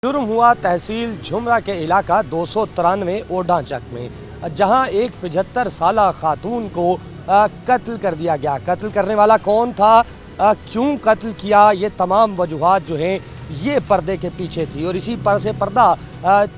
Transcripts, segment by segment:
जुर्म हुआ तहसील झुमरा के इलाका 293 ओडा चक में, जहां एक 75 साला खातून को कत्ल कर दिया गया। कत्ल करने वाला कौन था, क्यों कत्ल किया, ये तमाम वजूहात जो हैं ये पर्दे के पीछे थी और इसी पर से पर्दा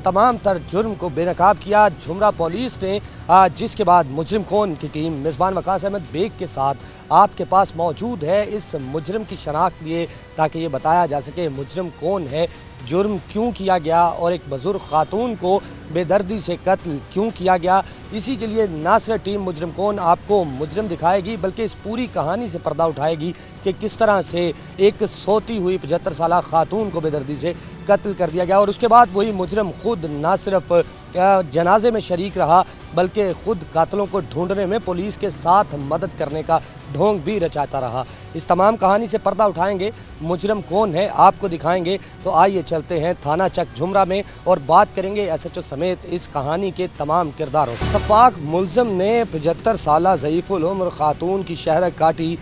तमाम तर जुर्म को बेनकाब किया झुमरा पुलिस ने, जिसके बाद मुजरिम कौन की टीम मेज़बान वकास अहमद बेग के साथ आपके पास मौजूद है इस मुजरिम की शनाख्त लिए, ताकि ये बताया जा सके मुजरिम कौन है, जुर्म क्यों किया गया और एक बुजुर्ग खातून को बेदर्दी से कत्ल क्यों किया गया। इसी के लिए ना सिर्फ टीम मुजरिम कौन आपको मुजरिम दिखाएगी, बल्कि इस पूरी कहानी से पर्दा उठाएगी कि किस तरह से एक सोती हुई 75 साला खातून को बेदर्दी से कत्ल कर दिया गया और उसके बाद वही मुजरिम खुद ना सिर्फ जनाजे में शरीक रहा, बल्कि खुद कातलों को ढूंढने में पुलिस के साथ मदद करने का ढोंग भी रचाता रहा। इस तमाम कहानी से पर्दा उठाएंगे, मुजरिम कौन है आपको दिखाएंगे। तो आइए चलते हैं थाना चक झुमरा में और बात करेंगे एसएचओ समेत इस कहानी के तमाम किरदारों। सफाक मुलजिम ने 75 साला ज़ईफ़ुल उम्र खातून की शहरक काटी,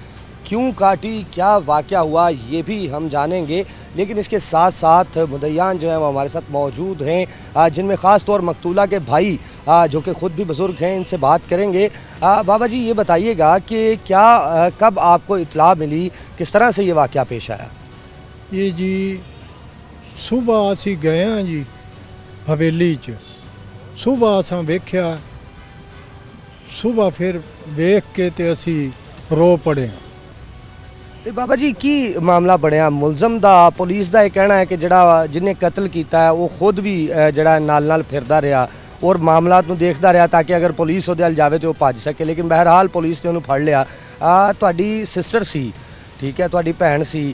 क्यों काटी, क्या वाक़या हुआ, ये भी हम जानेंगे। लेकिन इसके साथ साथ मुद्दईयान जो हैं वो हमारे साथ मौजूद हैं, जिनमें ख़ास तौर मकतूला के भाई जो कि ख़ुद भी बुज़ुर्ग हैं, इनसे बात करेंगे। बाबा जी ये बताइएगा कि क्या कब आपको इत्तला मिली, किस तरह से ये वाक़या पेश आया? ये जी सुबह असी गए हैं जी हवेली च, सुबह असां वेख्या, सुबह फिर वेख के ते असी रो पड़े। बाबा जी की मामला बनया मुलजम दा? पुलिस का यह कहना है कि जड़ा जिन्हें कत्ल किया है वो खुद भी जड़ा नाल फिरदा रहा और मामला नूं देखदा रहा ताकि अगर पुलिस उहदे अल जावे तो वह भज सके, लेकिन बहरहाल पुलिस ने उन्होंने फड़ लिया। तुहाडी सिस्टर सी, ठीक है, तुहाडी भैन सी,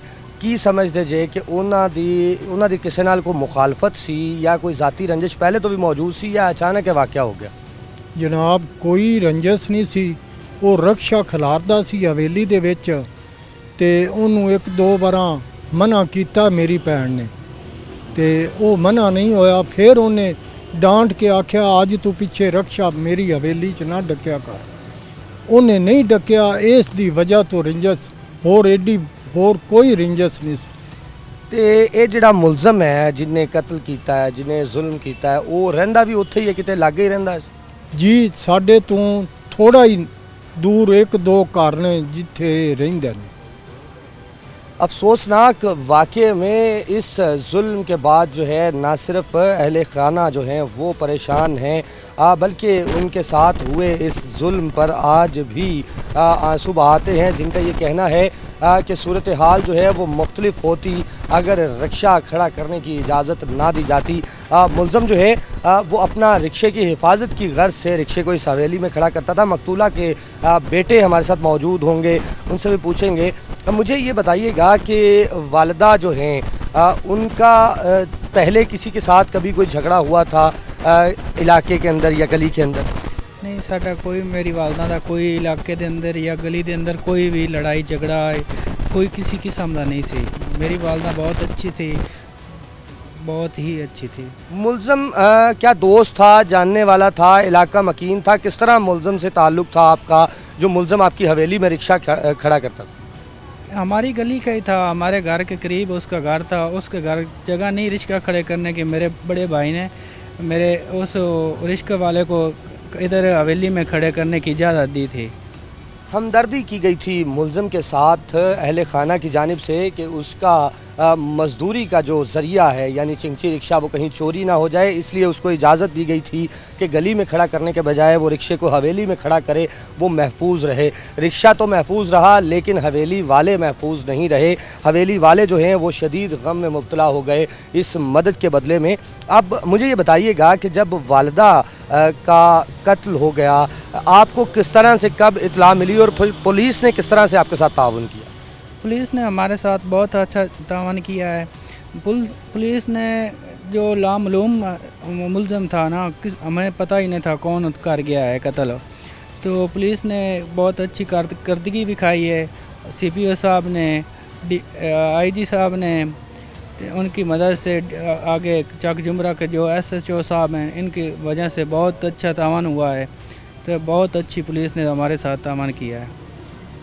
की समझते जे कि उन्हां दी किसी नाल कोई मुखालफत सी या कोई ज़ाती रंजिश पहले तो भी मौजूद सी या अचानक यह वाक़या हो गया? जनाब कोई रंजिश नहीं सी, वो रक्षा खिलारदा सी हवेली दे विच ते उन्होंने एक दो बार मना किया मेरी भैन ने, ते वो मना नहीं होया। फिर उन्हें डांट के आख्या आज तू पिछे रक्षा मेरी हवेली च ना डकिया कर। उन्हें नहीं डकिया, इस दी वजह तो रिंजस होर एडी होर कोई रिंजस नहीं सी। ते ये जिहड़ा मुलजम है जिन्हें कत्ल किया है, जिन्हें जुल्म किया है, वो रहिंदा भी उत्थे ही है, किते लागे ही रहिंदा है? जी साडे तो थोड़ा ही दूर एक दो घर ने जिथे रहिंदे ने। अफसोसनाक वाक़े में इस जुल्म के बाद जो है ना सिर्फ अहले खाना जो हैं वो परेशान हैं, बल्कि उनके साथ हुए इस जुल्म पर आज भी आंसू बहाते हैं, जिनका ये कहना है कि सूरत हाल जो है वो मुख्तलिफ होती अगर रिक्शा खड़ा करने की इजाज़त ना दी जाती। मुलज़म जो है वो अपना रिक्शे की हिफाजत की गर्ज से रिक्शे को इस हवेली में खड़ा करता था। मकतूला के बेटे हमारे साथ मौजूद होंगे, उनसे भी पूछेंगे। मुझे ये बताइएगा कि वालिदा जो हैं उनका पहले किसी के साथ कभी कोई झगड़ा हुआ था इलाके के अंदर या गली के अंदर? नहीं, साडा कोई, मेरी वालदा दा कोई इलाके दे अंदर या गली दे अंदर कोई भी लड़ाई झगड़ा कोई किसी किस्म का नहीं सी। मेरी वालदा बहुत अच्छी थी, बहुत ही अच्छी थी। मुलज़म क्या दोस्त था, जानने वाला था, इलाका मकीन था, किस तरह मुलज़म से ताल्लुक़ था आपका, जो मुलज़म आपकी हवेली में रिक्शा खड़ा करता था? हमारी गली का ही था, हमारे घर के करीब उसका घर था। उसके घर जगह नहीं रिक्शा खड़े करने की, मेरे बड़े भाई ने मेरे उस रिक्शे वाले को इधर हवेली में खड़े करने की इजाज़त दी थी। हमदर्दी की गई थी मुलज़म के साथ अहले खाना की जानिब से कि उसका मज़दूरी का जो ज़रिया है यानी चिंची रिक्शा वो कहीं चोरी ना हो जाए, इसलिए उसको इजाज़त दी गई थी कि गली में खड़ा करने के बजाय वो रिक्शे को हवेली में खड़ा करे, वो महफूज रहे। रिक्शा तो महफूज रहा लेकिन हवेली वाले महफूज नहीं रहे। हवेली वाले जो हैं वो शदीद गम में मुब्तला हो गए इस मदद के बदले में। अब मुझे ये बताइएगा कि जब वालिदा का कत्ल हो गया, आपको किस तरह से कब इत्तला मिली और पुलिस ने किस तरह से आपके साथ ताउन किया? पुलिस ने हमारे साथ बहुत अच्छा तावन किया है। पुलिस ने जो लामालूम मुलज़म था ना, हमें पता ही नहीं था कौन कर गया है कत्ल, तो पुलिस ने बहुत अच्छी कारकर्दगी दिखाई है। CPO साहब ने, IG साहब ने, उनकी मदद से आगे चक झुमरा के जो SHO साहब हैं, इनकी वजह से बहुत अच्छा तावन हुआ है। तो बहुत अच्छी पुलिस ने हमारे साथ तावन किया है।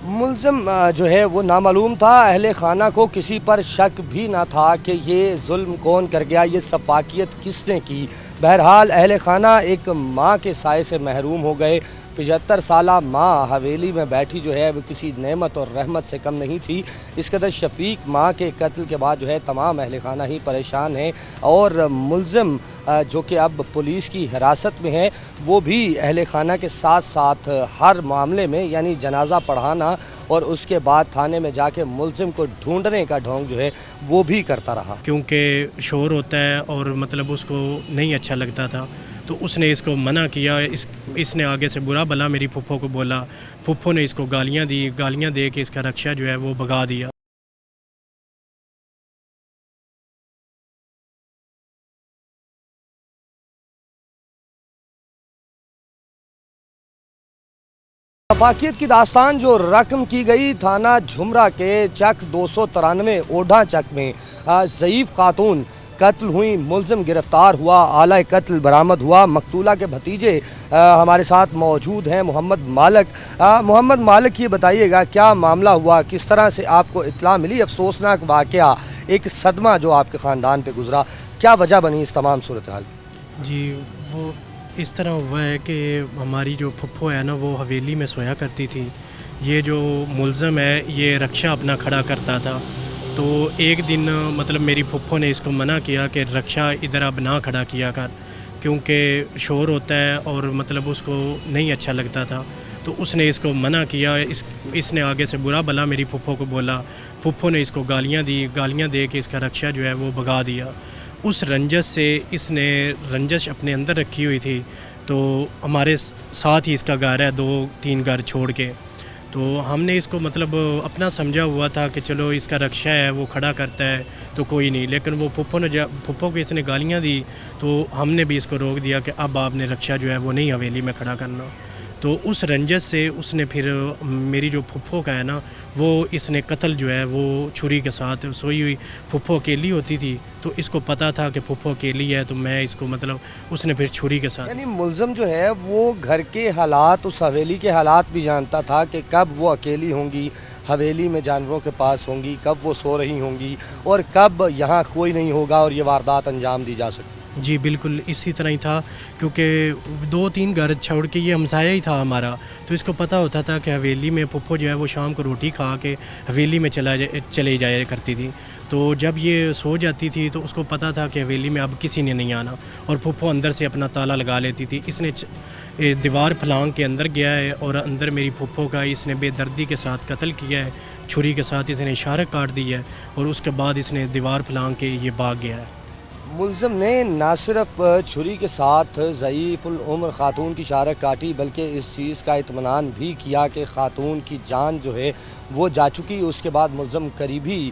ملزم جو ہے وہ نامعلوم تھا، اہل خانہ کو کسی پر شک بھی نہ تھا کہ یہ ظلم کون کر گیا، یہ سفاکیت کس نے کی۔ بہرحال اہل خانہ ایک ماں کے سائے سے محروم ہو گئے۔ 75 سالہ ماں حویلی میں بیٹھی جو ہے وہ کسی نعمت اور رحمت سے کم نہیں تھی۔ اس قدر شفیق ماں کے قتل کے بعد جو ہے تمام اہل خانہ ہی پریشان ہیں، اور ملزم جو کہ اب پولیس کی حراست میں ہے وہ بھی اہل خانہ کے ساتھ ساتھ ہر معاملے میں یعنی جنازہ پڑھانا اور اس کے بعد تھانے میں جا کے ملزم کو ڈھونڈنے کا ڈھونگ جو ہے وہ بھی کرتا رہا، کیونکہ شور ہوتا ہے اور مطلب اس کو نہیں اچھا لگتا تھا، تو اس نے اس کو منع کیا۔ اس نے آگے سے برا بھلا میری پھپھو کو بولا، پھپھو نے اس کو گالیاں دی، گالیاں دے کے اس کا رکشہ جو ہے وہ بھگا دیا۔ سفاکیت کی داستان جو رقم کی گئی تھانہ جھمرہ کے چک 293 اوڈھا چک میں ضعیف خاتون قتل ہوئی، ملزم گرفتار ہوا، آلہ قتل برآمد ہوا۔ مقتولہ کے بھتیجے ہمارے ساتھ موجود ہیں، محمد مالک یہ بتائیے گا کیا معاملہ ہوا، کس طرح سے آپ کو اطلاع ملی؟ افسوسناک واقعہ، ایک صدمہ جو آپ کے خاندان پہ گزرا، کیا وجہ بنی اس تمام صورتحال؟ جی وہ اس طرح ہوا ہے کہ ہماری جو پھپھو ہے نا وہ حویلی میں سویا کرتی تھی۔ یہ جو ملزم ہے یہ رکشہ اپنا کھڑا کرتا تھا، تو ایک دن مطلب میری پھپھو نے اس کو منع کیا کہ رکشہ ادھر اب نہ کھڑا کیا کر، کیونکہ شور ہوتا ہے اور مطلب اس کو نہیں اچھا لگتا تھا، تو اس نے اس کو منع کیا۔ اس نے آگے سے برا بھلا میری پھپھو کو بولا، پھپھو نے اس کو گالیاں دی، گالیاں دے کے اس کا رکشہ جو ہے وہ بھگا دیا۔ اس رنجش سے اس نے رنجش اپنے اندر رکھی ہوئی تھی، تو ہمارے ساتھ ہی اس کا گھر ہے 2-3 گھر چھوڑ کے، تو ہم نے اس کو مطلب اپنا سمجھا ہوا تھا کہ چلو اس کا رکشہ ہے وہ کھڑا کرتا ہے تو کوئی نہیں، لیکن وہ پھپھو کو اس نے گالیاں دی، تو ہم نے بھی اس کو روک دیا کہ اب آپ نے رکشہ جو ہے وہ نہیں حویلی میں کھڑا کرنا۔ تو اس رنجش سے اس نے پھر میری جو پھپھو کا ہے نا وہ اس نے قتل جو ہے وہ چھری کے ساتھ، سوئی ہوئی پھپھو اکیلی ہوتی تھی تو اس کو پتہ تھا کہ پھپھو اکیلی ہے، تو میں اس کو مطلب اس نے پھر چھری کے ساتھ، یعنی ملزم جو ہے وہ گھر کے حالات، اس حویلی کے حالات بھی جانتا تھا کہ کب وہ اکیلی ہوں گی، حویلی میں جانوروں کے پاس ہوں گی، کب وہ سو رہی ہوں گی اور کب یہاں کوئی نہیں ہوگا اور یہ واردات انجام دی جا سکتی۔ جی بالکل اسی طرح ہی تھا، کیونکہ 2-3 گھر چھوڑ کے یہ ہمسایہ ہی تھا ہمارا، تو اس کو پتہ ہوتا تھا کہ حویلی میں پھپھو جو ہے وہ شام کو روٹی کھا کے حویلی میں چلے جایا کرتی تھی، تو جب یہ سو جاتی تھی تو اس کو پتہ تھا کہ حویلی میں اب کسی نے نہیں آنا، اور پھپھو اندر سے اپنا تالا لگا لیتی تھی۔ اس نے دیوار پھلانگ کے اندر گیا ہے اور اندر میری پھپھو کا اس نے بے دردی کے ساتھ قتل کیا ہے، چھری کے ساتھ اس نے اشارہ کاٹ دی ہے، اور اس کے بعد اس نے دیوار پھلانگ کے یہ بھاگ گیا ہے۔ ملزم نے نہ صرف چھری کے ساتھ ضعیف العمر خاتون کی شارک کاٹی بلکہ اس چیز کا اطمینان بھی کیا کہ خاتون کی جان جو ہے وہ جا چکی۔ اس کے بعد ملزم قریبی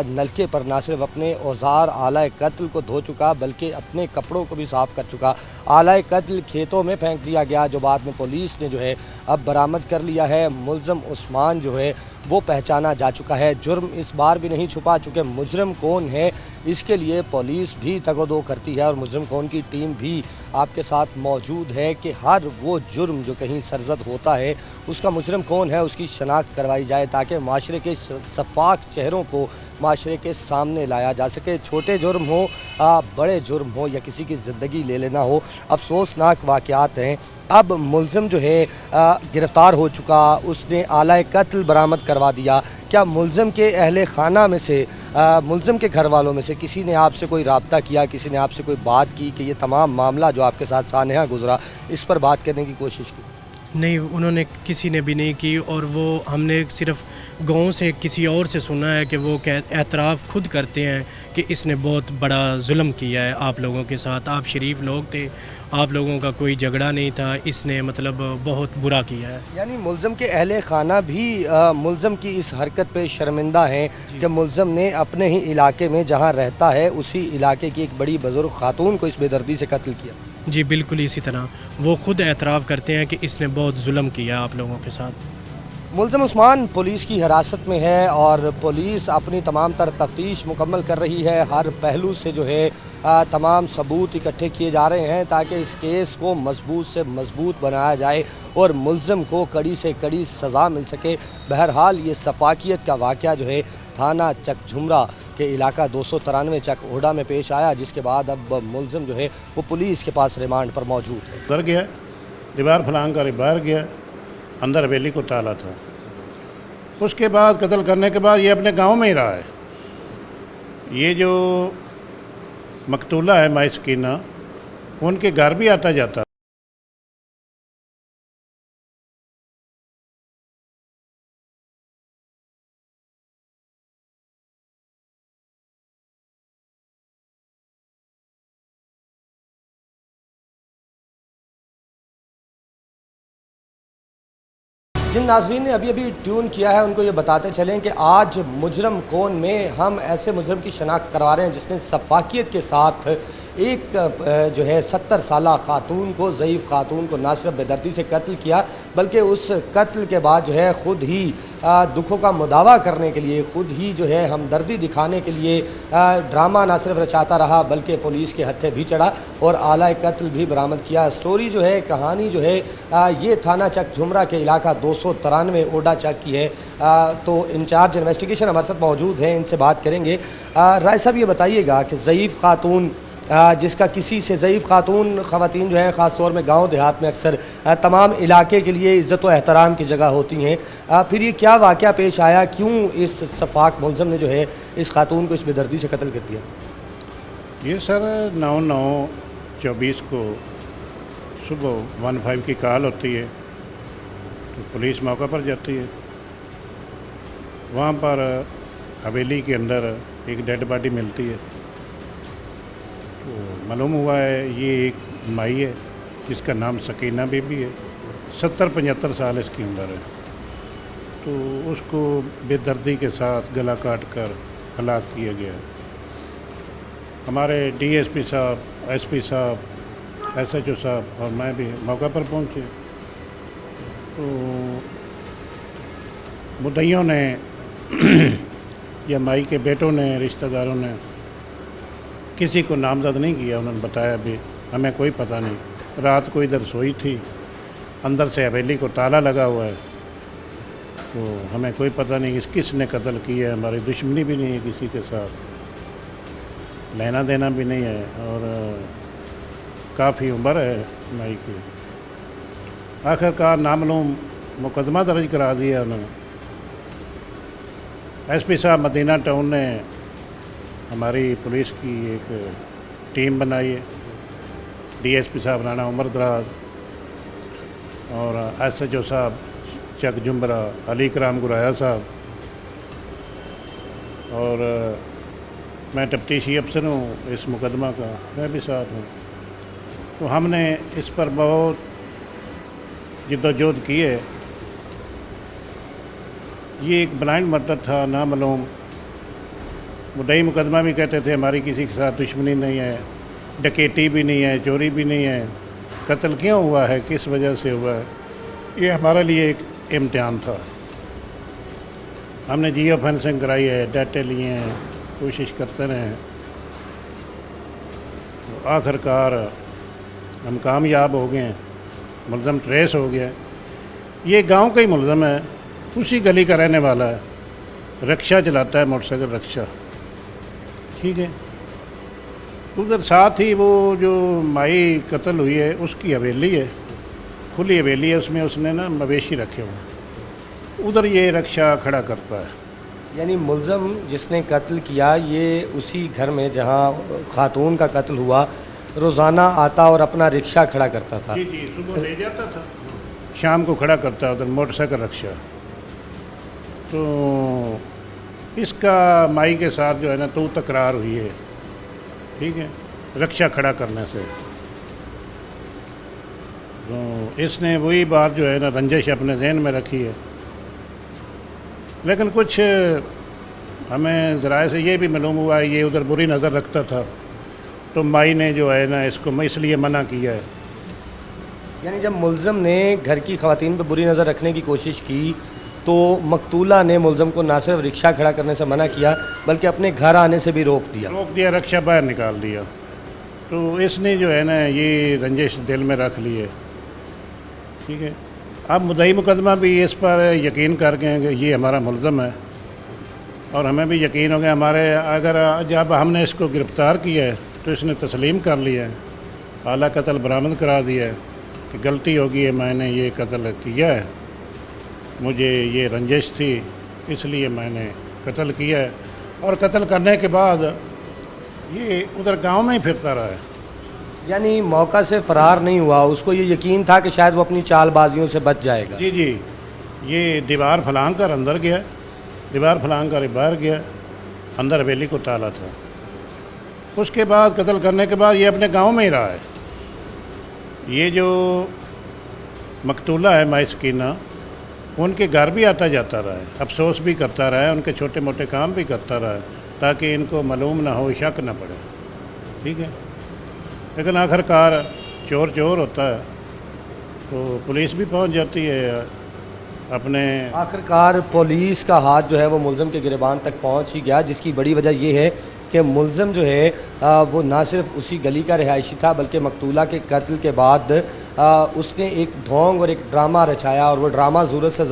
نلکے پر نہ صرف اپنے اوزار آلہ قتل کو دھو چکا بلکہ اپنے کپڑوں کو بھی صاف کر چکا۔ آلہ قتل کھیتوں میں پھینک دیا گیا، جو بعد میں پولیس نے جو ہے اب برآمد کر لیا ہے۔ ملزم عثمان جو ہے وہ پہچانا جا چکا ہے۔ جرم اس بار بھی نہیں چھپا، چونکہ مجرم کون ہے اس کے لیے پولیس بھی تگ و دو کرتی ہے، اور مجرم کون کی ٹیم بھی آپ کے ساتھ موجود ہے کہ ہر وہ جرم جو کہیں سرزد ہوتا ہے اس کا مجرم کون ہے اس کی شناخت کروائی جائے، تاکہ معاشرے کے شفاف چہروں کو معاشرے کے سامنے لایا جا سکے۔ چھوٹے جرم ہو، بڑے جرم ہو، یا کسی کی زندگی لے لینا ہو، افسوسناک واقعات ہیں۔ اب ملزم جو ہے گرفتار ہو چکا، اس نے آلہ قتل برآمد کروا دیا۔ کیا ملزم کے اہل خانہ میں سے، ملزم کے گھر والوں میں سے کسی نے آپ سے کوئی رابطہ کیا، کسی نے آپ سے کوئی بات کی کہ یہ تمام معاملہ جو آپ کے ساتھ سانحہ گزرا اس پر بات کرنے کی کوشش کی؟ نہیں، انہوں نے کسی نے بھی نہیں کی، اور وہ ہم نے صرف گاؤں سے کسی اور سے سنا ہے کہ وہ اعتراف خود کرتے ہیں کہ اس نے بہت بڑا ظلم کیا ہے آپ لوگوں کے ساتھ، آپ شریف لوگ تھے، آپ لوگوں کا کوئی جھگڑا نہیں تھا، اس نے مطلب بہت برا کیا ہے۔ یعنی ملزم کے اہل خانہ بھی ملزم کی اس حرکت پہ شرمندہ ہیں کہ ملزم نے اپنے ہی علاقے میں جہاں رہتا ہے اسی علاقے کی ایک بڑی بزرگ خاتون کو اس بے دردی سے قتل کیا۔ جی بالکل اسی طرح وہ خود اعتراف کرتے ہیں کہ اس نے بہت ظلم کیا آپ لوگوں کے ساتھ۔ मुलज़म उस्मान पुलिस की हिरासत में है और पुलिस अपनी तमाम तर तफ्तीश मुकम्मल कर रही है। हर पहलू से जो है तमाम सबूत इकट्ठे किए जा रहे हैं ताकि इस केस को मजबूत से मजबूत बनाया जाए और मुलज़म को कड़ी से कड़ी सज़ा मिल सके। बहरहाल ये सफाकियत का वाक़या जो है थाना चक झुमरा के इलाका 293 चक ओडा में पेश आया, जिसके बाद अब मुलज़म जो है वो पुलिस के पास रिमांड पर मौजूद है। अंदर गया, दीवार फलांग कर बाहर गया, अंदर हवेली को ताला था। उसके बाद कत्ल करने के बाद ये अपने गांव में ही रहा है। ये जो मकतूला है माई सकीना, उनके घर भी आता जाता। जिन नाज़रीन ने अभी अभी ट्यून किया है उनको ये बताते चलें कि आज मुजरम कौन में हम ऐसे मुजरम की शनाख्त करवा रहे हैं जिसने सफाकियत के साथ एक जो है 70 साला खातून को, ज़ईफ़ खातून को ना सिर्फ बेदर्दी से कत्ल किया बल्कि उस कत्ल के बाद जो है ख़ुद ही दुखों का मुदावा करने के लिए, ख़ुद ही जो है हमदर्दी दिखाने के लिए ड्रामा ना सिर्फ रचाता रहा बल्कि पुलिस के हत्थे भी चढ़ा और आला कत्ल भी बरामद किया। स्टोरी जो है, कहानी जो है ये थाना चक झुमरा के इलाका 293 ओडा चक की है। तो इंचार्ज इन्वेस्टिगेशन हमारे साथ मौजूद हैं, इनसे बात करेंगे। राय साहब ये बताइएगा कि ज़ईफ़ खातून जिसका किसी से ज़ईफ़ खातून ख़वातीन जो हैं ख़ास तौर में गांव देहात में अक्सर तमाम इलाके के लिए इज़्ज़त व एहतराम की जगह होती हैं, फिर ये क्या वाक़या पेश आया, क्यों इस सफाक मुलज़म ने जो है इस खातून को इस बेदर्दी से कत्ल कर दिया? ये सर 9/9/24 को सुबह 15 की कॉल होती है तो पुलिस मौका पर जाती है। वहाँ पर हवेली के अंदर एक डेड बॉडी मिलती है। तो मालूम हुआ है ये एक माई है जिसका नाम सकीना बीबी है। 70-75 साल इसकी उम्र है। तो उसको बेदर्दी के साथ गला काट कर हलाक किया गया। हमारे DSP साहब, SP साहब, SHO साहब और मैं भी मौका पर पहुँचे। तो मुद्दइयों ने या माई के बेटों ने, रिश्तेदारों ने किसी को नामजद नहीं किया। उन्होंने बताया भी हमें कोई पता नहीं। रात को इधर सोई थी, अंदर से हवेली को ताला लगा हुआ है, तो हमें कोई पता नहीं किसने कत्ल किया है। हमारी दुश्मनी भी नहीं है किसी के साथ, लेना देना भी नहीं है और काफ़ी उम्र है माई की। आखिरकार नामालूम मुकदमा दर्ज करा दिया उन्होंने। SP साहब मदीना टाउन ने हमारी पुलिस की एक टीम बनाई है। DSP साहब राना उमर दराज और SHO साहब चक झुमरा अली कराम गुराया साहब और मैं तफ्तीशी अफसर हूँ इस मुकदमा का, मैं भी साथ हूँ। तो हमने इस पर बहुत जिद्दोजहद की है। ये एक ब्लाइंड मर्डर था, नामालूम। मुद्दई मुकदमा भी कहते थे हमारी किसी के साथ दुश्मनी नहीं है, डकैती भी नहीं है, चोरी भी नहीं है। कत्ल क्यों हुआ है, किस वजह से हुआ है, ये हमारे लिए एक इम्तिहान था। हमने जियो फेंसिंग कराई है, डाटे लिए हैं, कोशिश करते रहे हैं। तो आखिरकार हम कामयाब हो गए हैं, मुलज़म ट्रेस हो गया। ये गांव का ही मुलज़म है, उसी गली का रहने वाला है, रिक्शा चलाता है, मोटरसाइकिल रिक्शा, ठीक है। उधर साथ ही वो जो माई कत्ल हुई है उसकी हवेली है, खुली हवेली है, उसमें उसने ना मवेशी रखे हुए, उधर ये रिक्शा खड़ा करता है। यानी मुलज़म जिसने कत्ल किया ये उसी घर में जहां खातून का कत्ल हुआ रोज़ाना आता और अपना रिक्शा खड़ा करता था। जी जी, सुबह ले जाता था, शाम को खड़ा करता है उधर मोटरसाइकिल रिक्शा। तो इसका माई के साथ जो है ना तो तकरार हुई है, ठीक है, रिक्शा खड़ा करने से। तो इसने वही बात जो है ना रंजिश अपने जहन में रखी है। लेकिन कुछ हमें ज़राए से ये भी मालूम हुआ है ये उधर बुरी नज़र रखता था, तो माई ने जो है ना इसको इसलिए मना किया है। यानी जब मुलज़म ने घर की ख़वातीन पर बुरी नज़र रखने की कोशिश की تو مقتولہ نے ملزم کو نہ صرف رکشہ کھڑا کرنے سے منع کیا بلکہ اپنے گھر آنے سے بھی روک دیا، رکشہ باہر نکال دیا۔ تو اس نے جو ہے نا یہ رنجش دل میں رکھ لی ہے، ٹھیک ہے۔ اب مدعی مقدمہ بھی اس پر یقین کر گئے کہ یہ ہمارا ملزم ہے، اور ہمیں بھی یقین ہو گیا اگر جب ہم نے اس کو گرفتار کیا ہے تو اس نے تسلیم کر لیا ہے، اعلیٰ قتل برآمد کرا دیا ہے کہ غلطی ہوگی ہے، میں نے یہ قتل کیا ہے، مجھے یہ رنجش تھی اس لیے میں نے قتل کیا ہے، اور قتل کرنے کے بعد یہ ادھر گاؤں میں ہی پھرتا رہا ہے۔ یعنی موقع سے فرار نہیں ہوا، اس کو یہ یقین تھا کہ شاید وہ اپنی چال بازیوں سے بچ جائے گا۔ جی یہ دیوار پھلانگ کر اندر گیا، دیوار پھلانگ کر باہر گیا، اندر حویلی کو تالا تھا۔ اس کے بعد قتل کرنے کے بعد یہ اپنے گاؤں میں ہی رہا ہے۔ یہ جو مقتولہ ہے مائی سکینہ، ان کے گھر بھی آتا جاتا رہا ہے، افسوس بھی کرتا رہا ہے، ان کے چھوٹے موٹے کام بھی کرتا رہا ہے تاکہ ان کو معلوم نہ ہو، شک نہ پڑے، ٹھیک ہے۔ لیکن آخر کار چور چور ہوتا ہے تو پولیس بھی پہنچ جاتی ہے اپنے۔ آخر کار پولیس کا ہاتھ جو ہے وہ ملزم کے گریبان تک پہنچ ہی گیا، جس کی بڑی وجہ یہ ہے کہ ملزم جو ہے وہ نہ صرف اسی گلی کا رہائشی تھا بلکہ مقتولہ کے قتل کے بعد اس نے ایک ڈھونگ اور ایک ڈرامہ رچایا، اور وہ ڈرامہ ضرورت سے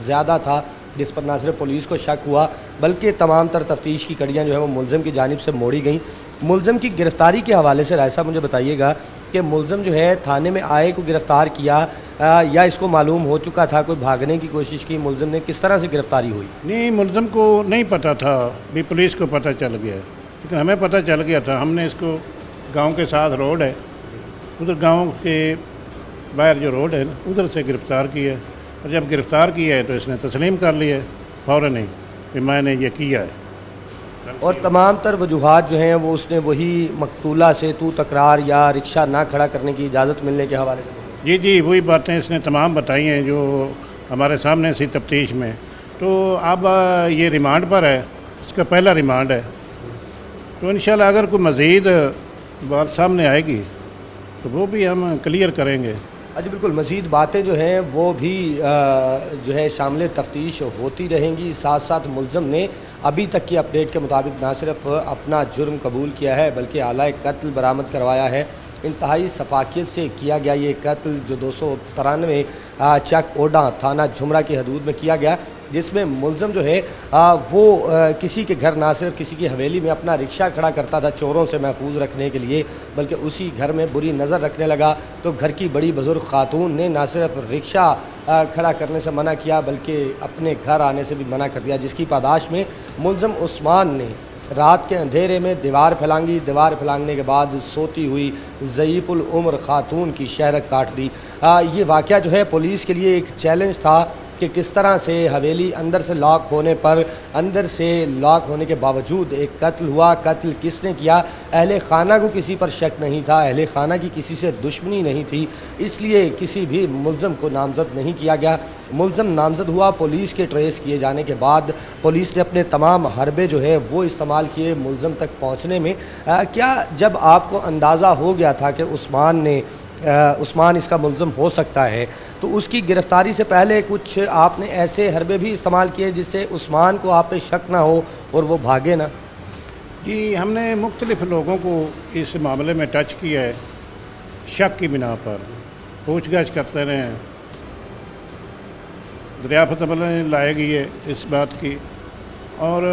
زیادہ تھا، جس پر نہ صرف پولیس کو شک ہوا بلکہ تمام تر تفتیش کی کڑیاں جو ہے وہ ملزم کی جانب سے موڑی گئیں۔ ملزم کی گرفتاری کے حوالے سے رائے صاحب مجھے بتائیے گا کہ ملزم جو ہے تھانے میں آئے کو گرفتار کیا یا اس کو معلوم ہو چکا تھا، کوئی بھاگنے کی کوشش کی، ملزم نے کس طرح سے گرفتاری ہوئی؟ نہیں، ملزم کو نہیں پتہ تھا، بھی پولیس کو پتہ چل گیا، لیکن ہمیں پتہ چل گیا تھا۔ ہم نے اس کو گاؤں کے ساتھ روڈ ہے، ادھر گاؤں کے باہر جو روڈ ہے نا ادھر سے گرفتار کیا ہے، اور جب گرفتار کیا ہے تو اس نے تسلیم کر لیا ہے فوراً ہی کہ میں نے یہ کیا ہے۔ اور تمام تر وجوہات جو ہیں وہ اس نے وہی مقتولہ سے تو تکرار یا رکشہ نہ کھڑا کرنے کی اجازت ملنے کے حوالے سے جی وہی باتیں اس نے تمام بتائی ہیں جو ہمارے سامنے سی تفتیش میں۔ تو اب یہ ریمانڈ پر ہے، اس کا پہلا ریمانڈ ہے، تو انشاءاللہ اگر کوئی مزید بات سامنے آئے گی تو وہ بھی ہم کلیئر کریں گے۔ جی بالکل، مزید باتیں جو ہیں وہ بھی جو ہے شامل تفتیش ہوتی رہیں گی۔ ساتھ ساتھ ملزم نے ابھی تک کی اپڈیٹ کے مطابق نہ صرف اپنا جرم قبول کیا ہے بلکہ اعلیٰ قتل برآمد کروایا ہے۔ انتہائی شفافیت سے کیا گیا یہ قتل جو 293 چک اوڈا تھانہ جھمرہ کی حدود میں کیا گیا، جس میں ملزم جو ہے وہ کسی کے گھر نہ صرف کسی کی حویلی میں اپنا رکشہ کھڑا کرتا تھا چوروں سے محفوظ رکھنے کے لیے، بلکہ اسی گھر میں بری نظر رکھنے لگا تو گھر کی بڑی بزرگ خاتون نے نہ صرف رکشہ کھڑا کرنے سے منع کیا بلکہ اپنے گھر آنے سے بھی منع کر دیا، جس کی پاداش میں ملزم عثمان نے رات کے اندھیرے میں دیوار پھیلانگی، دیوار پھیلانگنے کے بعد سوتی ہوئی ضعیف العمر خاتون کی شہرت کاٹ دی۔ یہ واقعہ جو ہے پولیس کے لیے ایک چیلنج تھا کہ کس طرح سے حویلی اندر سے لاک ہونے پر، اندر سے لاک ہونے کے باوجود ایک قتل ہوا۔ قتل کس نے کیا؟ اہل خانہ کو کسی پر شک نہیں تھا، اہل خانہ کی کسی سے دشمنی نہیں تھی، اس لیے کسی بھی ملزم کو نامزد نہیں کیا گیا۔ ملزم نامزد ہوا، پولیس کے ٹریس کیے جانے کے بعد پولیس نے اپنے تمام حربے جو ہے وہ استعمال کیے ملزم تک پہنچنے میں۔ کیا جب آپ کو اندازہ ہو گیا تھا کہ عثمان اس کا ملزم ہو سکتا ہے تو اس کی گرفتاری سے پہلے کچھ آپ نے ایسے حربے بھی استعمال کیے جس سے عثمان کو آپ پہ شک نہ ہو اور وہ بھاگے نہ؟ جی ہم نے مختلف لوگوں کو اس معاملے میں ٹچ کیا ہے، شک کی بنا پر پوچھ گچھ کرتے رہے ہیں، دریافت عمل لائے گئی ہے اس بات کی، اور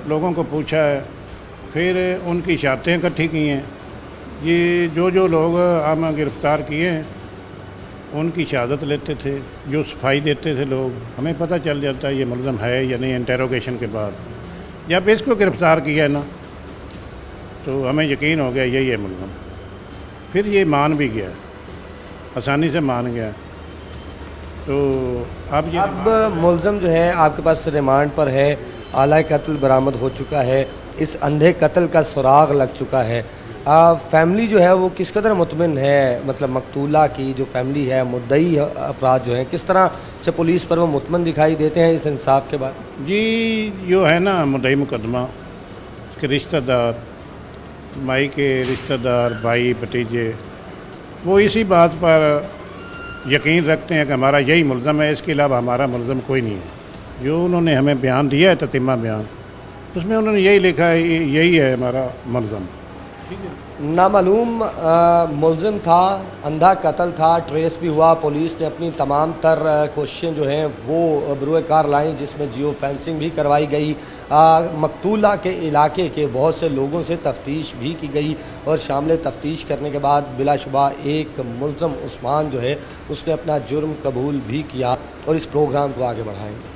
لوگوں کو پوچھا ہے، پھر ان کی شہادتیں اکٹھی کی ہیں۔ یہ جو لوگ ہم گرفتار کیے ہیں ان کی شہادت لیتے تھے، جو صفائی دیتے تھے لوگ، ہمیں پتہ چل جاتا ہے یہ ملزم ہے یا نہیں انٹیروگیشن کے بعد۔ جب اس کو گرفتار کیا ہے نا تو ہمیں یقین ہو گیا یہی ہے ملزم، پھر یہ مان بھی گیا، آسانی سے مان گیا۔ تو اب ملزم جو ہے آپ کے پاس ریمانڈ پر ہے، اعلیٰ قتل برآمد ہو چکا ہے، اس اندھے قتل کا سراغ لگ چکا ہے۔ فیملی جو ہے وہ کس قدر مطمئن ہے، مطلب مقتولہ کی جو فیملی ہے، مدعی افراد جو ہیں، کس طرح سے پولیس پر وہ مطمئن دکھائی دیتے ہیں اس انصاف کے بعد؟ جی جو ہے نا مدعی مقدمہ، اس کے رشتہ دار، مائی کے رشتہ دار، بھائی بھتیجے، وہ اسی بات پر یقین رکھتے ہیں کہ ہمارا یہی ملزم ہے، اس کے علاوہ ہمارا ملزم کوئی نہیں ہے۔ जो उन्होंने हमें बयान दिया है, ततीमा बयान, उसमें उन्होंने यही लिखा है, यही है हमारा मुलज़म। नामालूम मुलजिम था, अंधा कत्ल था, ट्रेस भी हुआ। पुलिस ने अपनी तमाम तर कोशिशें जो हैं वो बरूए कार लाई, जिसमें जियो फेंसिंग भी करवाई गई। मकतूला के इलाके के बहुत से लोगों से तफ्तीश भी की गई और शामिल तफ्तीश करने के बाद बिलाशुबा एक मुलजिम उस्मान जो है उसने अपना जुर्म कबूल भी किया और इस प्रोग्राम को आगे बढ़ाएंगे।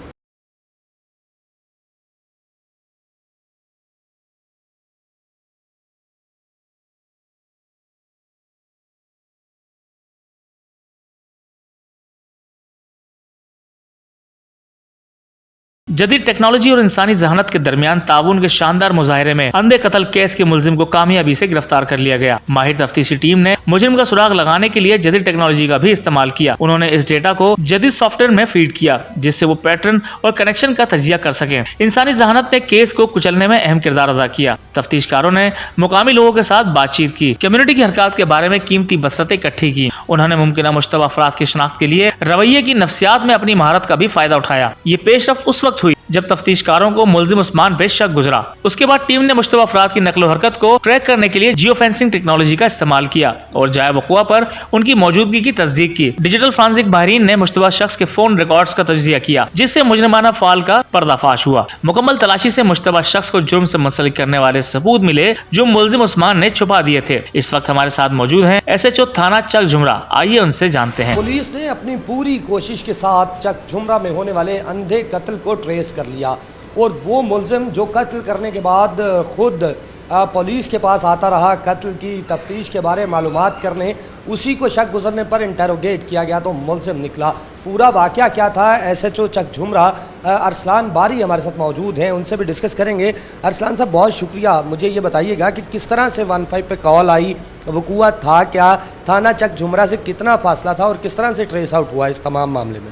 जदीद टेक्नोलॉजी और इंसानी जहानत के दरमियान ताउन के शानदार मुजाहरे में अंधे कत्ल केस के मुलजिम को कामयाबी से गिरफ्तार कर लिया गया। माहिर तफ्तीशी टीम ने मुजरिम का सुराग लगाने के लिए जदीद टेक्नोलॉजी का भी इस्तेमाल किया। उन्होंने इस डेटा को जदीद सॉफ्टवेयर में फीड किया, जिससे वो पैटर्न और कनेक्शन का तजिया कर सके। इंसानी जहानत ने केस को कुचलने में अहम किरदार अदा किया। तफ्तीशकारों ने मुकामी लोगों के साथ बातचीत की, कम्युनिटी की हरकत के बारे में कीमती बसरतें इकट्ठी की। उन्होंने मुमकिन मुश्तबा अफराद की शनाख्त के लिए रवैये की नफ्सियात में अपनी महारत का भी फायदा उठाया। ये पेशरफ्त उस वक्त हुई जब तफ्तीशकारों को मुलजिम उस्मान पे शक गुजरा। उसके बाद टीम ने मुश्तबा अफराद की नकलो हरकत को ट्रैक करने के लिए जियो फेंसिंग टेक्नोलॉजी का इस्तेमाल किया और जाए वक़ुआ पर उनकी मौजूदगी की तस्दीक की। डिजिटल फॉरेंसिक माहिरीन ने मुश्तबा शख्स के फोन रिकॉर्ड्स का तजिया किया, जिससे मुजरिमाना फाल का पर्दाफाश हुआ। मुकम्मल तलाशी से मुश्तबा शख्स को जुर्म से मुंसलिक करने वाले सबूत मिले जो मुलजिम उस्मान ने छुपा दिए थे। इस वक्त हमारे साथ मौजूद हैं SHO थाना चक झुमरा। आइए उनसे जानते हैं। पुलिस ने अपनी पूरी कोशिश के साथ चक झुमरा में होने वाले अंधे कत्ल को ट्रेस कर लिया और वो मुलजिम जो कत्ल करने के बाद खुद पुलिस के पास आता रहा कत्ल की तफ्तीश के बारे में मालूमात करने, उसी को शक गुजरने पर इंटेरोगेट किया गया तो मुलजिम निकला। पूरा वाक़या क्या था, SHO चक झुमरा अरसलान बारी हमारे साथ मौजूद हैं, उनसे भी डिस्कस करेंगे। अरसलान साहब बहुत शुक्रिया। मुझे ये बताइएगा कि किस तरह से 15 पे कॉल आई, वक़ुआ था क्या, थाना चक झुमरा से कितना फासला था और किस तरह से ट्रेस आउट हुआ इस तमाम मामले में?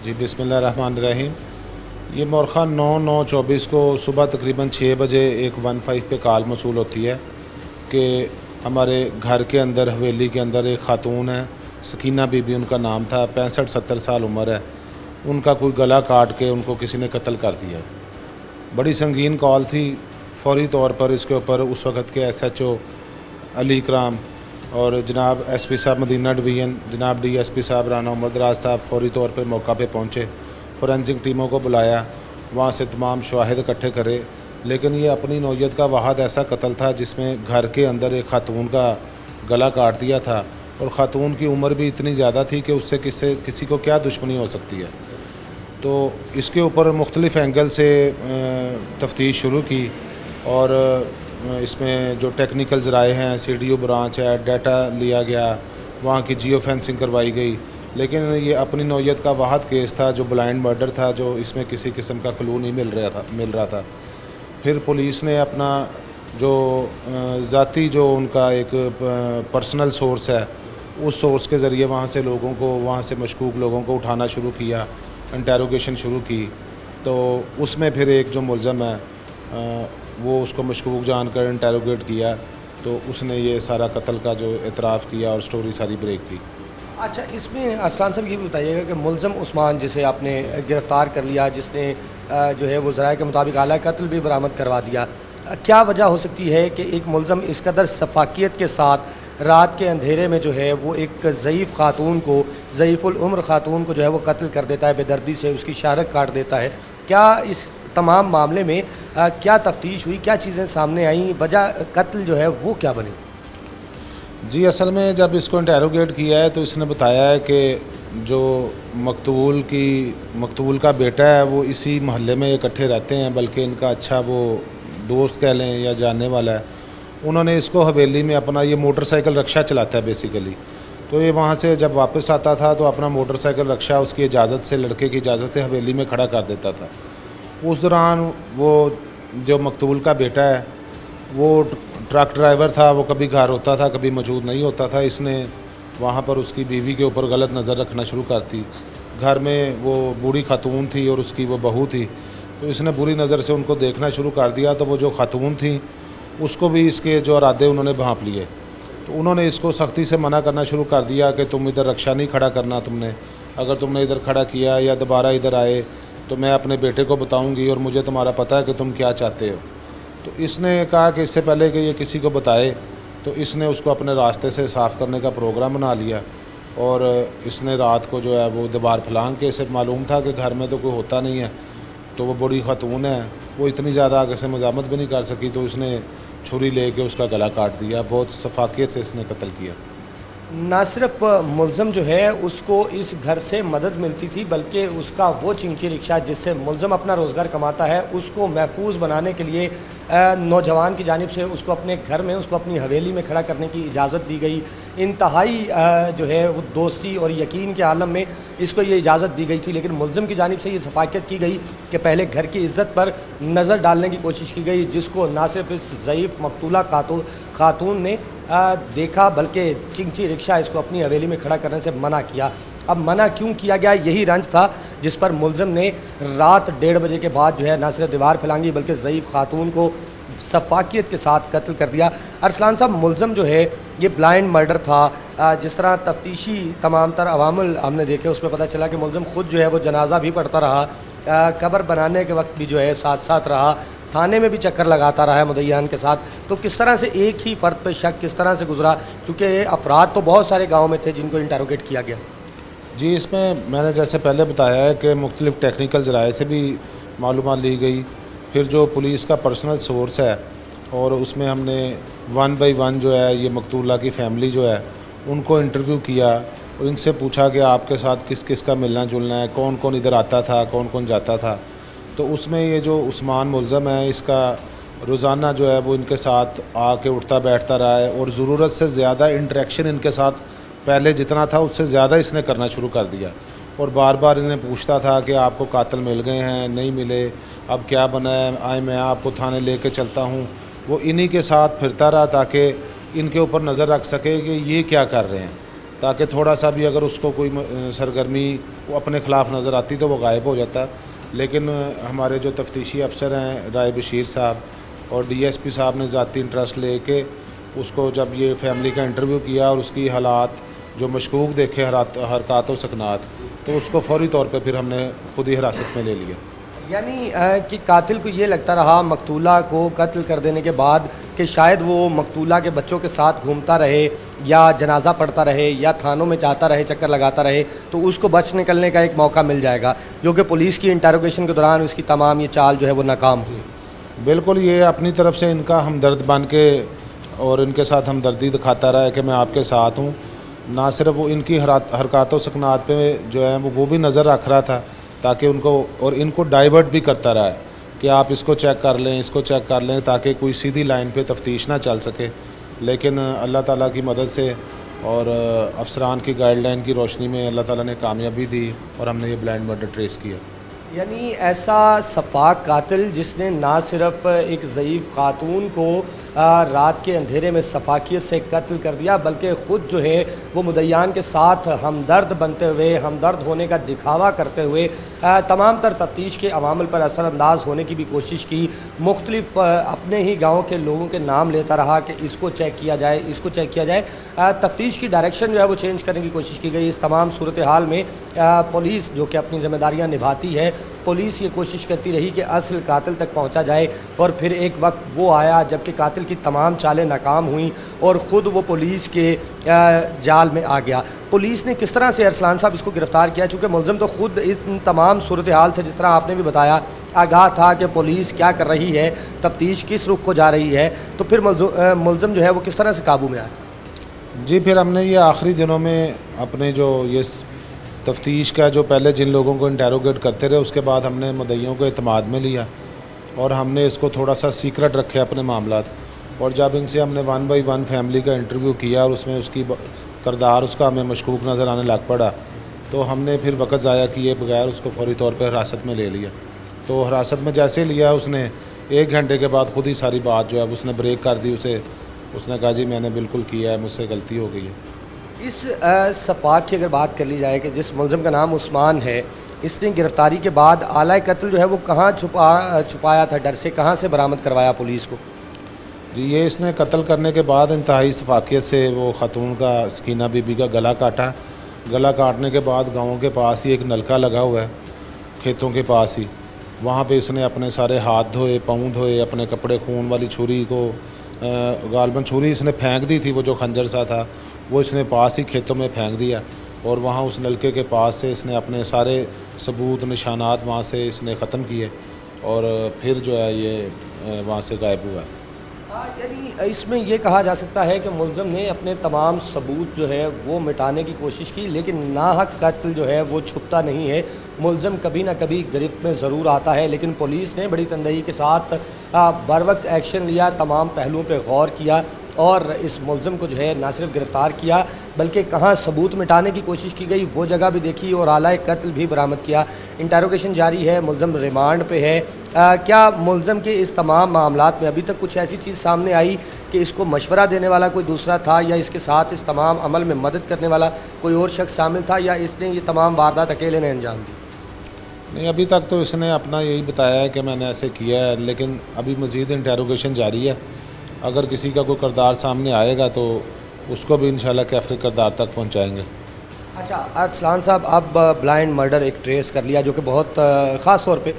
जी बिस्मिल्लाहिर्रहमानिर्रहीम। ये मोरखा 9/9/24 को सुबह तकरीबन 6 बजे एक 15 पे कॉल मौसूल होती है कि हमारे घर के अंदर हवेली के अंदर एक ख़ातून है, सकीना बीबी उनका नाम था, 65-70 साल उम्र है। उनका कोई गला काट के उनको किसी ने कत्ल कर दिया। बड़ी संगीन कॉल थी। फौरी तौर पर इसके ऊपर उस वक़्त के SHO अली इकराम और जनाब SP साहब मदीना डिवीज़न, जनाब DSP साहब राना उमर दराज साहब फौरी तौर पर मौका पे पहुँचे। फोरेंसिक टीमों को बुलाया, वहाँ से तमाम शवाहिद इकट्ठे करे, लेकिन ये अपनी नौयत का वाहद ऐसा कत्ल था जिसमें घर के अंदर एक ख़ातून का गला काट दिया था और ख़ातून की उम्र भी इतनी ज़्यादा थी कि उससे किसी को क्या दुश्मनी हो सकती है। तो इसके ऊपर मुख्तलिफ़ एंगल से तफ्तीश शुरू की और इसमें जो टेक्निकल ज़राए हैं, CDO ब्रांच है, डाटा लिया गया, वहाँ की जियो फेंसिंग करवाई गई। लेकिन ये अपनी नौयत का वाहद केस था जो ब्लाइंड मर्डर था, जो इसमें किसी किस्म का क्लू नहीं मिल रहा था। फिर पुलिस ने अपना जो ज़ाती जो उनका एक पर्सनल सोर्स है, उस सोर्स के ज़रिए वहाँ से लोगों को, वहाँ से मशकूक लोगों को उठाना शुरू किया, इंटेरोगेशन शुरू की। तो उसमें फिर एक जो मुलज़म है वो उसको मशकूक जानकर इंटेरोगेट किया, तो उसने ये सारा कत्ल का जो एतराफ़ किया और स्टोरी सारी ब्रेक की। अच्छा, इसमें अरसलान साहब ये भी बताइएगा कि मुलज़म उस्मान जिसे आपने गिरफ़्तार कर लिया, जिसने जो है वो ज़राए के मुताबिक आला कत्ल भी बरामद करवा दिया, क्या वजह हो सकती है कि एक मुलज़म इस कदर सफाकियत के साथ रात के अंधेरे में जो है वो एक ज़ईफ़ ख़ातून को, ज़ईफ़ुल उम्र ख़ातून को जो है वो कत्ल कर देता है, बेदर्दी से उसकी शाहरत काट देता है? क्या इस तमाम मामले में क्या तफ्तीश हुई, क्या चीज़ें सामने आईं, वजह कत्ल जो है वो क्या बनी? जी असल में जब इसको इंटेरोगेट किया है तो इसने बताया है कि जो मकतूल का बेटा है वो इसी महल्ले में इकट्ठे रहते हैं, बल्कि इनका अच्छा वो दोस्त कह लें या जानने वाला है। उन्होंने इसको हवेली में अपना, ये मोटरसाइकिल रक्षा चलाता है बेसिकली, तो ये वहाँ से जब वापस आता था तो अपना मोटरसाइकिल रक्षा उसकी इजाज़त से, लड़के की इजाज़त से हवेली में खड़ा कर देता था। उस दौरान वो जो मकतूल का बेटा है वो ट्रक ड्राइवर था, वो कभी घर होता था कभी मौजूद नहीं होता था। इसने वहाँ पर उसकी बीवी के ऊपर गलत नज़र रखना शुरू कर दी। घर में वो बूढ़ी खातून थी और उसकी वो बहू थी, तो इसने बुरी नज़र से उनको देखना शुरू कर दिया। तो वो जो खातून थी उसको भी इसके जो इरादे उन्होंने भांप लिए, तो उन्होंने इसको सख्ती से मना करना शुरू कर दिया कि तुम इधर रक्षा नहीं खड़ा करना, तुमने अगर तुमने इधर खड़ा किया या दोबारा इधर आए تو میں اپنے بیٹے کو بتاؤں گی اور مجھے تمہارا پتہ ہے کہ تم کیا چاہتے ہو. تو اس نے کہا کہ اس سے پہلے کہ یہ کسی کو بتائے تو اس نے اس کو اپنے راستے سے صاف کرنے کا پروگرام بنا لیا, اور اس نے رات کو جو ہے وہ دیوار پھلانگ کے, اسے معلوم تھا کہ گھر میں تو کوئی ہوتا نہیں ہے, تو وہ بڑی خاتون ہے, وہ اتنی زیادہ آگے سے مزاحمت بھی نہیں کر سکی, تو اس نے چھری لے کے اس کا گلا کاٹ دیا. بہت شفاقیت سے اس نے قتل کیا. نہ صرف ملزم جو ہے اس کو اس گھر سے مدد ملتی تھی, بلکہ اس کا وہ چنگچی رکشہ جس سے ملزم اپنا روزگار کماتا ہے اس کو محفوظ بنانے کے لیے نوجوان کی جانب سے اس کو اپنے گھر میں, اس کو اپنی حویلی میں کھڑا کرنے کی اجازت دی گئی. انتہائی جو ہے وہ دوستی اور یقین کے عالم میں اس کو یہ اجازت دی گئی تھی, لیکن ملزم کی جانب سے یہ شفاقت کی گئی کہ پہلے گھر کی عزت پر نظر ڈالنے کی کوشش کی گئی, جس کو نہ صرف اس ضعیف مقتولہ خاتون نے دیکھا بلکہ چنگچی رکشہ اس کو اپنی حویلی میں کھڑا کرنے سے منع کیا. اب منع کیوں کیا گیا؟ یہی رنج تھا جس پر ملزم نے رات 1:30 بجے کے بعد جو ہے نہ صرف دیوار پھلانگی بلکہ ضعیف خاتون کو شفاقیت کے ساتھ قتل کر دیا. ارسلان صاحب, ملزم جو ہے یہ بلائنڈ مرڈر تھا. جس طرح تفتیشی تمام تر عوامل ہم نے دیکھے اس میں پتہ چلا کہ ملزم خود جو ہے وہ جنازہ بھی پڑھتا رہا, قبر بنانے کے وقت بھی جو ہے ساتھ ساتھ رہا, تھانے میں بھی چکر لگاتا رہا ہے مدعیان کے ساتھ. تو کس طرح سے ایک ہی فرد پہ شک کس طرح سے گزرا, چونکہ افراد تو بہت سارے گاؤں میں تھے جن کو انٹروگیٹ کیا گیا؟ جی, اس میں نے جیسے پہلے بتایا ہے کہ مختلف ٹیکنیکل ذرائع سے بھی معلومات لی گئی. پھر جو پولیس کا پرسنل سورس ہے, اور اس میں ہم نے 1 بائی 1 جو ہے یہ مقتولہ کی فیملی جو ہے ان کو انٹرویو کیا اور ان سے پوچھا کہ آپ کے ساتھ کس کس کا ملنا جلنا ہے, کون کون ادھر آتا تھا, کون کون جاتا تھا. تو اس میں یہ جو عثمان ملزم ہے اس کا روزانہ جو ہے وہ ان کے ساتھ آ کے اٹھتا بیٹھتا رہا ہے, اور ضرورت سے زیادہ انٹریکشن ان کے ساتھ پہلے جتنا تھا اس سے زیادہ اس نے کرنا شروع کر دیا, اور بار بار انہیں پوچھتا تھا کہ آپ کو قاتل مل گئے ہیں, نہیں ملے, اب کیا بنا ہے, آئے میں آپ کو تھانے لے کے چلتا ہوں. وہ انہی کے ساتھ پھرتا رہا تاکہ ان کے اوپر نظر رکھ سکے کہ یہ کیا کر رہے ہیں, تاکہ تھوڑا سا بھی اگر اس کو کوئی سرگرمی اپنے خلاف نظر آتی تو وہ غائب ہو جاتا. لیکن ہمارے جو تفتیشی افسر ہیں رائے بشیر صاحب اور ڈی ایس پی صاحب نے ذاتی انٹرسٹ لے کے اس کو جب یہ فیملی کا انٹرویو کیا اور اس کی حالات جو مشکوک دیکھے حرکات و سکنات, تو اس کو فوری طور پہ پھر ہم نے خود ہی حراست میں لے لیا. یعنی کہ قاتل کو یہ لگتا رہا مقتولہ کو قتل کر دینے کے بعد کہ شاید وہ مقتولہ کے بچوں کے ساتھ گھومتا رہے یا جنازہ پڑھتا رہے یا تھانوں میں جاتا رہے, چکر لگاتا رہے, تو اس کو بچ نکلنے کا ایک موقع مل جائے گا, جو کہ پولیس کی انٹروگیشن کے دوران اس کی تمام یہ چال جو ہے وہ ناکام ہوئی. بالکل, یہ اپنی طرف سے ان کا ہمدرد بن کے اور ان کے ساتھ ہمدردی دکھاتا رہا ہے کہ میں آپ کے ساتھ ہوں. نہ صرف وہ ان کی حرکات و سکنات پہ جو ہے وہ بھی نظر رکھ رہا تھا تاکہ ان کو اور ان کو ڈائیورٹ بھی کرتا رہا ہے کہ آپ اس کو چیک کر لیں, اس کو چیک کر لیں, تاکہ کوئی سیدھی لائن پہ تفتیش نہ چل سکے. لیکن اللہ تعالیٰ کی مدد سے اور افسران کی گائیڈ لائن کی روشنی میں اللہ تعالیٰ نے کامیابی دی اور ہم نے یہ بلائنڈ مرڈر ٹریس کیا. یعنی ایسا شفاق قاتل جس نے نہ صرف ایک ضعیف خاتون کو رات کے اندھیرے میں شفاقیت سے قتل کر دیا, بلکہ خود جو ہے وہ مدعیان کے ساتھ ہمدرد بنتے ہوئے, ہمدرد ہونے کا دکھاوا کرتے ہوئے تمام تر تفتیش کے عوامل پر اثر انداز ہونے کی بھی کوشش کی. مختلف اپنے ہی گاؤں کے لوگوں کے نام لیتا رہا کہ اس کو چیک کیا جائے, اس کو چیک کیا جائے. تفتیش کی ڈائریکشن جو ہے وہ چینج کرنے کی کوشش کی گئی. اس تمام صورتحال میں پولیس جو کہ اپنی ذمہ داریاں نبھاتی ہے, پولیس یہ کوشش کرتی رہی کہ اصل قاتل تک پہنچا جائے, اور پھر ایک وقت وہ آیا جب کہ قاتل کی تمام چالیں ناکام ہوئیں اور خود وہ پولیس کے جال میں آ گیا. پولیس نے کس طرح سے ارسلان صاحب اس کو گرفتار کیا, چونکہ ملزم تو خود ان تمام صورتحال سے جس طرح آپ نے بھی بتایا آگاہ تھا کہ پولیس کیا کر رہی ہے, تفتیش کس رخ کو جا رہی ہے, تو پھر ملزم جو ہے وہ کس طرح سے قابو میں آیا؟ جی, پھر ہم نے یہ آخری دنوں میں اپنے جو یہ تفتیش کا جو پہلے جن لوگوں کو انٹیروگیٹ کرتے رہے اس کے بعد ہم نے مدعیوں کو اعتماد میں لیا اور ہم نے اس کو تھوڑا سا سیکرٹ رکھے اپنے معاملات. اور جب ان سے ہم نے 1 بائی 1 فیملی کا انٹرویو کیا اور اس میں اس کی کردار اس کا ہمیں مشکوک نظر آنے لگ پڑا, تو ہم نے پھر وقت ضائع کیے بغیر اس کو فوری طور پہ حراست میں لے لیا. تو حراست میں جیسے لیا اس نے 1 گھنٹے کے بعد خود ہی ساری بات جو ہے اس نے بریک کر دی. اس نے کہا جی میں نے بالکل کیا ہے, مجھ سے غلطی ہو گئی ہے. اس شفاق کی اگر بات کر لی جائے کہ جس ملزم کا نام عثمان ہے, اس نے گرفتاری کے بعد آلہ قتل جو ہے وہ کہاں چھپایا تھا, ڈر سے کہاں سے برآمد کروایا پولیس کو؟ جی, یہ اس نے قتل کرنے کے بعد انتہائی شفاقیت سے وہ خاتون کا سکینہ بی بی کا گلا کاٹا. گلا کاٹنے کے بعد گاؤں کے پاس ہی ایک نلکا لگا ہوا ہے, खेतों के पास ही। वहाँ पे इसने अपने सारे हाथ धोए, पाँव धोए, अपने कपड़े, खून वाली छुरी को गालबन छुरी इसने फेंक दी थी, वो जो खंजर सा था वो इसने पास ही खेतों में फेंक दिया और वहाँ उस नलके के पास से इसने अपने सारे सबूत निशानात वहाँ से इसने ख़त्म किए और फिर जो है ये वहाँ से गायब हुआ। यानी इसमें ये कहा जा सकता है कि मुल्ज़िम ने अपने तमाम सबूत जो है वो मिटाने की कोशिश की, लेकिन नाहक कत्ल जो है वो छुपता नहीं है। मुल्ज़िम कभी ना कभी गिरफ्त में ज़रूर आता है, लेकिन पुलिस ने बड़ी तंदही के साथ बरवक्त एक्शन लिया, तमाम पहलुओं पर गौर किया और इस मुल्ज़िम को जो है ना सिर्फ गिरफ़्तार किया बल्कि कहाँ सबूत मिटाने की कोशिश की गई वो जगह भी देखी और आला कत्ल भी बरामद किया। इंटेरोगेशन जारी है, मुल्ज़िम रिमांड पे है। क्या मुल्ज़िम के इस तमाम मामलात में अभी तक कुछ ऐसी चीज़ सामने आई कि इसको मशवरा देने वाला कोई दूसरा था या इसके साथ इस तमाम अमल में मदद करने वाला कोई और शख्स शामिल था या इसने ये तमाम वारदात अकेले ने अंजाम दी? नहीं, अभी तक तो इसने अपना यही बताया है कि मैंने ऐसे किया है, लेकिन अभी मज़ीद इंटेरोगेशन जारी है। अगर किसी का कोई किरदार सामने आएगा तो उसको भी इंशाल्लाह कैफ़े किरदार तक पहुंचाएंगे। अच्छा अरसलान साहब, अब ब्लाइंड मर्डर एक ट्रेस कर लिया जो कि बहुत ख़ास तौर पे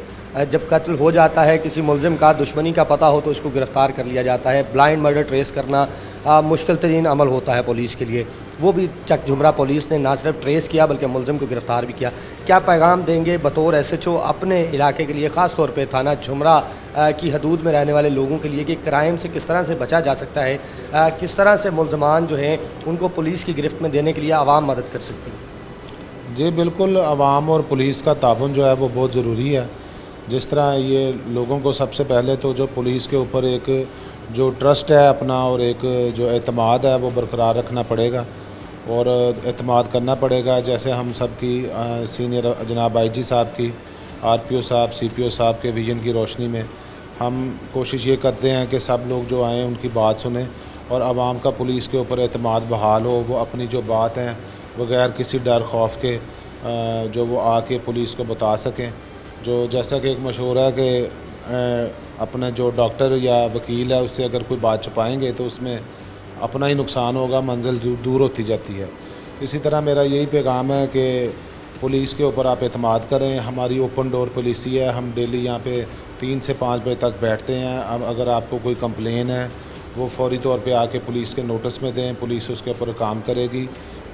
जब कत्ल हो जाता है किसी मुल्ज़िम का, दुश्मनी का पता हो तो इसको गिरफ़्तार कर लिया जाता है। ब्लाइंड मर्डर ट्रेस करना मुश्किल तरीन अमल होता है पुलिस के लिए, वो भी चक झुमरा पुलिस ने ना सिर्फ ट्रेस किया बल्कि मुल्ज़िम को गिरफ़्तार भी किया। क्या पैगाम देंगे बतौर SHO अपने इलाके के लिए, ख़ास तौर पे थाना झुमरा की हदूद में रहने वाले लोगों के लिए कि क्राइम से किस तरह से बचा जा सकता है, किस तरह से मुल्ज़मान जो हैं उनको पुलिस की गिरफ्त में देने के लिए आवाम मदद कर सकती है? जी बिल्कुल, आवाम और पुलिस का ताउन जो है वो बहुत ज़रूरी है। जिस तरह ये लोगों को सबसे पहले तो जो पुलिस के ऊपर एक जो ट्रस्ट है अपना और एक जो एतमाद है वो बरकरार रखना पड़ेगा और एतमाद करना पड़ेगा। जैसे हम सब की सीनियर जनाब IG साहब की, RPO साहब, CPO साहब के विजन की रोशनी में हम कोशिश ये करते हैं कि सब लोग जो आएँ उनकी बात सुनें और आवाम का पुलिस के ऊपर एतमाद बहाल हो, वो अपनी जो बात हैं बग़ैर किसी डर खौफ के जो वो आके पुलिस को बता सकें। जो जैसा कि एक मशहूर है कि अपना जो डॉक्टर या वकील है उससे अगर कोई बात छुपाएंगे तो उसमें अपना ही नुकसान होगा, मंजिल दूर होती जाती है। इसी तरह मेरा यही पैगाम है कि पुलिस के ऊपर आप एतमाद करें। हमारी ओपन डोर पुलिसी है, हम डेली यहाँ पे 3 से 5 बजे तक बैठते हैं। अब अगर आपको कोई कंप्लेन है वो फौरी तौर पे आके पुलिस के नोटिस में दें, पुलिस उसके ऊपर काम करेगी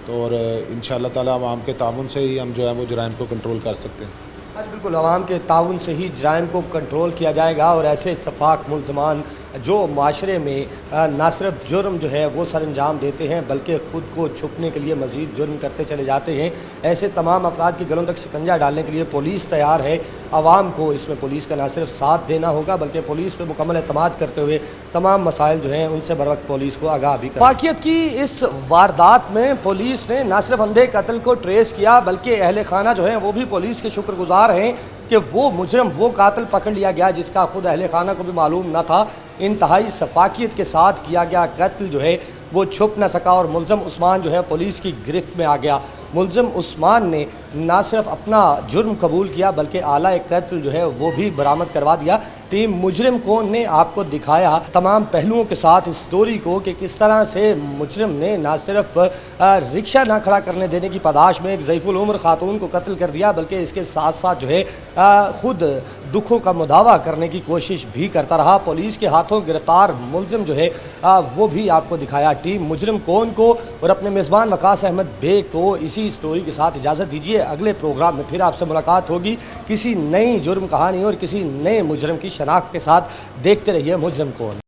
तो और इंशाअल्लाह ताला आवाम के ताउन से ही हम जो है वो जराइम को कंट्रोल कर सकते हैं। आज बिल्कुल आवाम के ताउन से ही जराइम को कंट्रोल किया जाएगा और ऐसे सफाक मुल्ज़मान जो माशरे में ना सिर्फ जुर्म जो है वो सर अंजाम देते हैं बल्कि ख़ुद को छुपने के लिए मज़ीद जुर्म करते चले जाते हैं, ऐसे तमाम अफराद की गलों तक शिकंजा डालने के लिए पुलिस तैयार है। आवाम को इसमें पुलिस का ना सिर्फ साथ देना होगा बल्कि पुलिस पर मुकम्मल एतमाद करते हुए तमाम मसाइल जो हैं उनसे बर वक्त पुलिस को आगाह भी कर। वाक़ियत की इस वारदात में पुलिस ने ना सिर्फ अंधे कत्ल को ट्रेस किया बल्कि अहले खाना जो हैं वो भी पुलिस के शुक्रगुजार हैं कि वो मुजरम, वो कातिल पकड़ लिया गया जिसका खुद अहले खाना को भी मालूम न था। इंतहाई सफाकियत के साथ किया गया कत्ल जो है वो छुप न सका और मुल्ज़िम उस्मान जो है पुलिस की गिरफ्त में आ गया। मुल्ज़िम उस्मान ने ना सिर्फ अपना जुर्म कबूल किया बल्कि आला कत्ल जो है वो भी बरामद करवा दिया। टीम मुजरिम कौन ने आपको दिखाया तमाम पहलुओं के साथ इस स्टोरी को कि किस तरह से मुजरिम ने ना सिर्फ रिक्शा ना खड़ा करने देने की पादाश में एक ज़ईफ़ुल उम्र खातून को कत्ल कर दिया बल्कि इसके साथ साथ जो है ख़ुद दुखों का मुदावा करने की कोशिश भी करता रहा। पुलिस के हाथों गिरफ्तार मुल्ज़िम जो है वो भी आपको दिखाया। टीम मुजरिम कौन को और अपने मेज़बान वकास अहमद बेग को इसी स्टोरी के साथ इजाज़त दीजिए। अगले प्रोग्राम में फिर आपसे मुलाकात होगी किसी नई जुर्म कहानी और किसी नए मुजरिम की शनाख्त के साथ। देखते रहिए मुजरिम कौन।